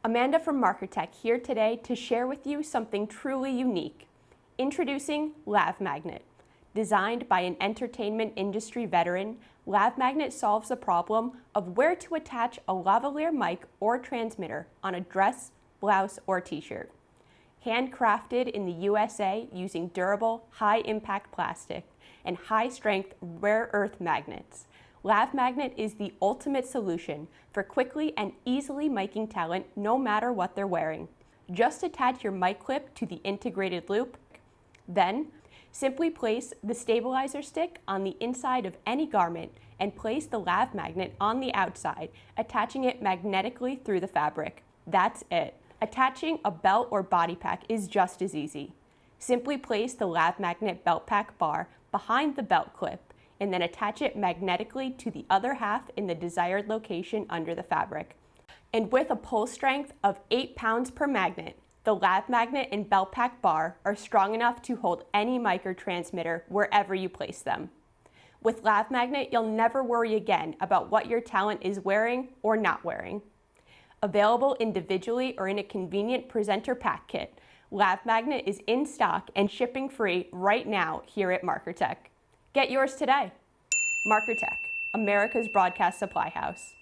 Amanda from Markertek here today to share with you something truly unique. Introducing Lav Magnet. Designed by an entertainment industry veteran, Lav Magnet solves the problem of where to attach a lavalier mic or transmitter on a dress, blouse, or t-shirt. Handcrafted in the USA using durable, high-impact plastic and high-strength rare earth magnets, Lav Magnet is the ultimate solution for quickly and easily miking talent no matter what they're wearing. Just attach your mic clip to the integrated loop, then simply place the stabilizer stick on the inside of any garment and place the Lav Magnet on the outside, attaching it magnetically through the fabric. That's it. Attaching a belt or body pack is just as easy. Simply place the Lav Magnet belt pack bar behind the belt clip and then attach it magnetically to the other half in the desired location under the fabric. And with a pull strength of 8 pounds per magnet, the Lav Magnet and belt pack bar are strong enough to hold any mic or transmitter wherever you place them. With Lav Magnet, you'll never worry again about what your talent is wearing or not wearing. Available individually or in a convenient presenter pack kit, Lav Magnet is in stock and shipping free right now here at Markertek. Get yours today. Markertek, America's broadcast supply house.